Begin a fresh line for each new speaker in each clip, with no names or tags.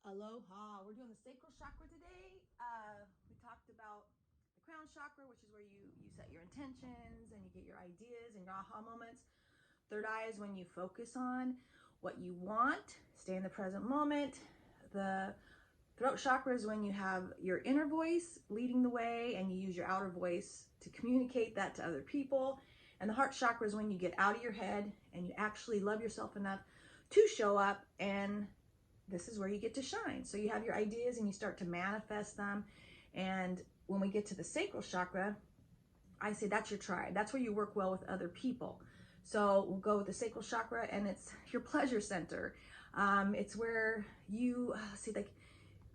Aloha. We're doing the sacral chakra today. We talked about the crown chakra, which is where you set your intentions and you get your ideas and your aha moments. Third eye is when you focus on what you want, stay in the present moment. The throat chakra is when you have your inner voice leading the way and you use your outer voice to communicate that to other people. And the heart chakra is when you get out of your head and you actually love yourself enough to show up, and this is where you get to shine. So you have your ideas and you start to manifest them. And when we get to the sacral chakra, I say that's your tribe. That's where you work well with other people. So we'll go with the sacral chakra, and it's your pleasure center. It's where you see, like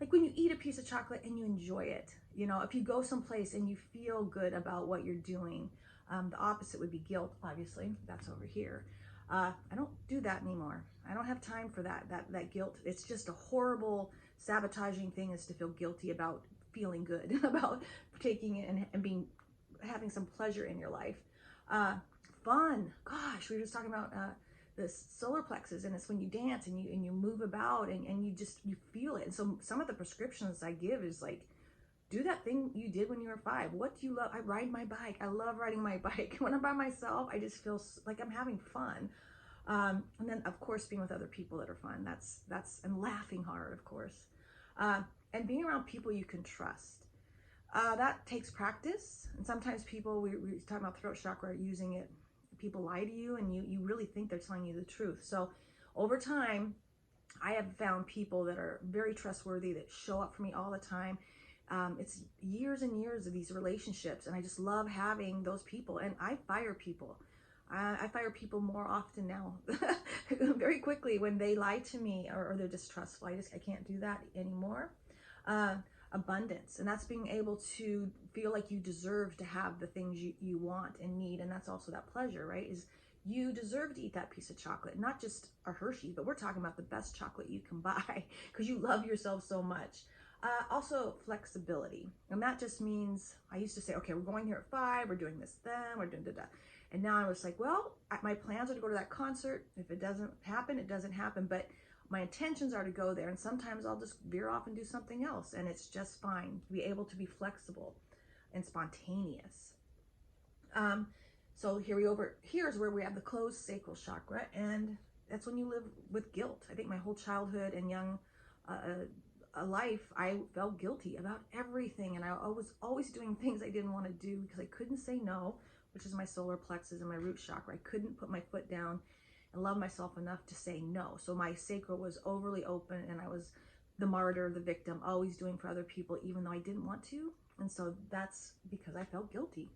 when you eat a piece of chocolate and you enjoy it. You know, if you go someplace and you feel good about what you're doing. The opposite would be guilt, obviously. That's over here. I don't do that anymore. I don't have time for that guilt. It's just a horrible sabotaging thing, is to feel guilty about feeling good, about taking it and having some pleasure in your life. Fun. Gosh, we were just talking about the solar plexus, and it's when you dance and you move about and you feel it. And so some of the prescriptions I give is like, do that thing you did when you were 5. What do you love? I ride my bike. I love riding my bike. When I'm by myself, I just feel like I'm having fun. And then of course, being with other people that are fun. And laughing hard, of course. And being around people you can trust. That takes practice. And sometimes people, we talking about throat chakra, using it, people lie to you and you really think they're telling you the truth. So over time, I have found people that are very trustworthy, that show up for me all the time. It's years and years of these relationships, and I just love having those people. And I fire people. I fire people more often now, very quickly, when they lie to me or they're distrustful. I can't do that anymore. Abundance, and that's being able to feel like you deserve to have the things you want and need. And that's also that pleasure, right? Is you deserve to eat that piece of chocolate, not just a Hershey, but we're talking about the best chocolate you can buy because you love yourself so much. Also flexibility, and that just means, I used to say, okay, we're going here at 5, we're doing this then, we're doing da. And now I was like, well, my plans are to go to that concert. If it doesn't happen, it doesn't happen, but my intentions are to go there, and sometimes I'll just veer off and do something else, and it's just fine to be able to be flexible and spontaneous. So here's where we have the closed sacral chakra, and that's when you live with guilt. I think my whole childhood and young life, I felt guilty about everything, and I was always doing things I didn't want to do because I couldn't say no, which is my solar plexus and my root chakra. I couldn't put my foot down and love myself enough to say no. So my sacral was overly open, and I was the martyr, the victim, always doing for other people, even though I didn't want to. And so that's because I felt guilty.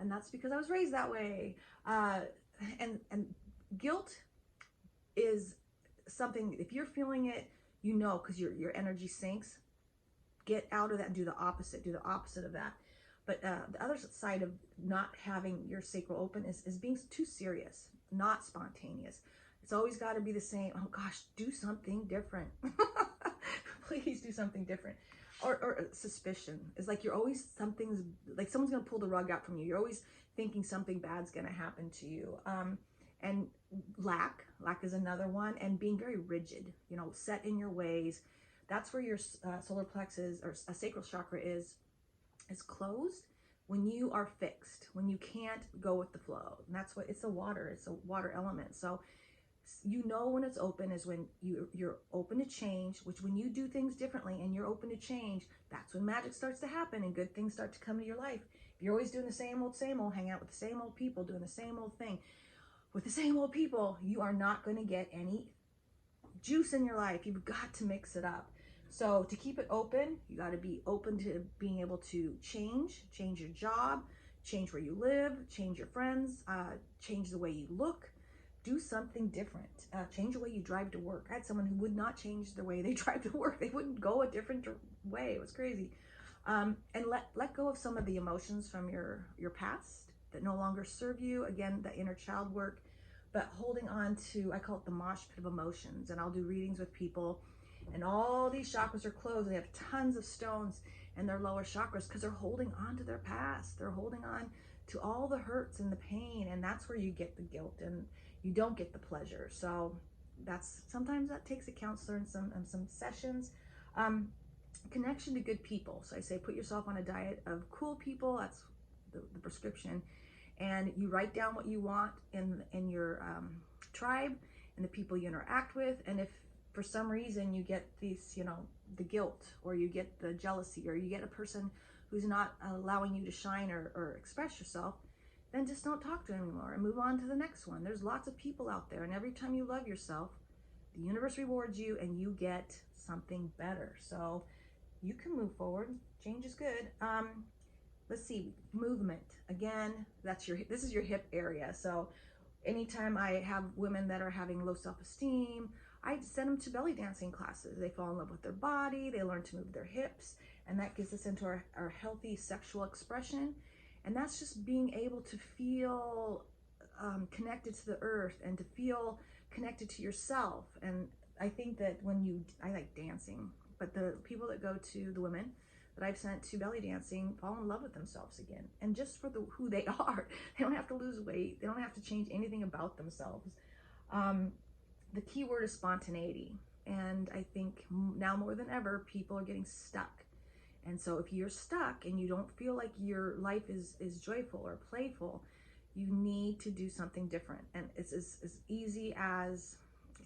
And that's because I was raised that way. And guilt is something, if you're feeling it, you know, because your energy sinks. Get out of that and do the opposite. Do the opposite of that. But the other side of not having your sacral open is being too serious, not spontaneous. It's always got to be the same. Oh gosh, do something different. Please do something different. Or suspicion. It's like you're always, something's like someone's going to pull the rug out from you. You're always thinking something bad's going to happen to you. And lack is another one. And being very rigid, you know, set in your ways. That's where your solar plexus or sacral chakra is closed, when you are fixed, when you can't go with the flow. And that's what, it's a water element. So you know when it's open is when you're open to change, which when you do things differently and you're open to change, that's when magic starts to happen and good things start to come to your life. If you're always doing the same old, hang out with the same old people, doing the same old thing with the same old people, you are not going to get any juice in your life. You've got to mix it up. So to keep it open, you got to be open to being able to change your job, change where you live, change your friends, change the way you look, do something different, change the way you drive to work. I had someone who would not change the way they drive to work. They wouldn't go a different way. It was crazy. And let go of some of the emotions from your past that no longer serve you. Again, the inner child work, but holding on to, I call it the mosh pit of emotions. And I'll do readings with people, and all these chakras are closed. They have tons of stones in their lower chakras because they're holding on to their past. They're holding on to all the hurts and the pain, and that's where you get the guilt and you don't get the pleasure. So sometimes that takes a counselor and some sessions. Connection to good people. So I say put yourself on a diet of cool people. That's the prescription. And you write down what you want in your tribe and the people you interact with. And if for some reason you get these, the guilt, or you get the jealousy, or you get a person who's not allowing you to shine or express yourself, then just don't talk to them anymore and move on to the next one. There's lots of people out there, and every time you love yourself, the universe rewards you and you get something better. So you can move forward. Change is good. Let's see, movement. Again, this is your hip area. So anytime I have women that are having low self-esteem, I send them to belly dancing classes. They fall in love with their body, they learn to move their hips, and that gets us into our healthy sexual expression. And that's just being able to feel connected to the earth and to feel connected to yourself. And I think that I like dancing, but the people that go to, the women that I've sent to belly dancing, fall in love with themselves again. And just for who they are. They don't have to lose weight. They don't have to change anything about themselves. The key word is spontaneity. And I think now more than ever, people are getting stuck. And so if you're stuck and you don't feel like your life is joyful or playful, you need to do something different. And it's as easy as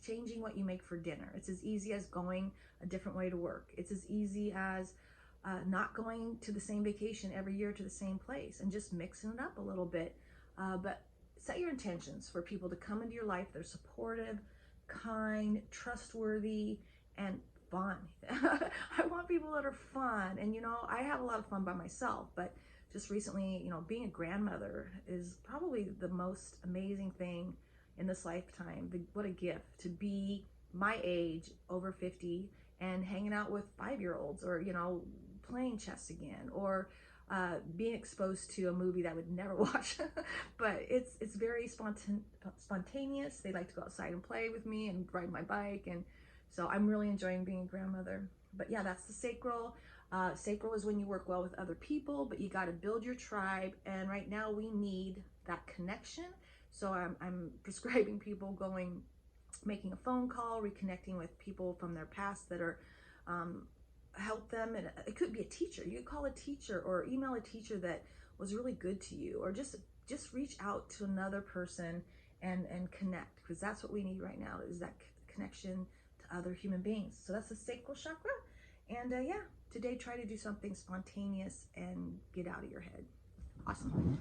changing what you make for dinner. It's as easy as going a different way to work. It's as easy as not going to the same vacation every year to the same place, and just mixing it up a little bit. But set your intentions for people to come into your life. They're supportive, kind, trustworthy, and fun. I want people that are fun. And I have a lot of fun by myself, but just recently, being a grandmother is probably the most amazing thing in this lifetime. What a gift to be my age, over 50, and hanging out with 5-year-olds, or playing chess again, or being exposed to a movie that I would never watch. But it's very spontaneous. They like to go outside and play with me and ride my bike, and so I'm really enjoying being a grandmother. But yeah, that's the sacral. Sacral is when you work well with other people, but you got to build your tribe. And right now we need that connection. So I'm prescribing people making a phone call, reconnecting with people from their past that are help them. And it could be a teacher. You could call a teacher or email a teacher that was really good to you, or just reach out to another person and connect, because that's what we need right now, is that connection to other human beings. So that's the sacral chakra. And yeah, today try to do something spontaneous and get out of your head. Awesome.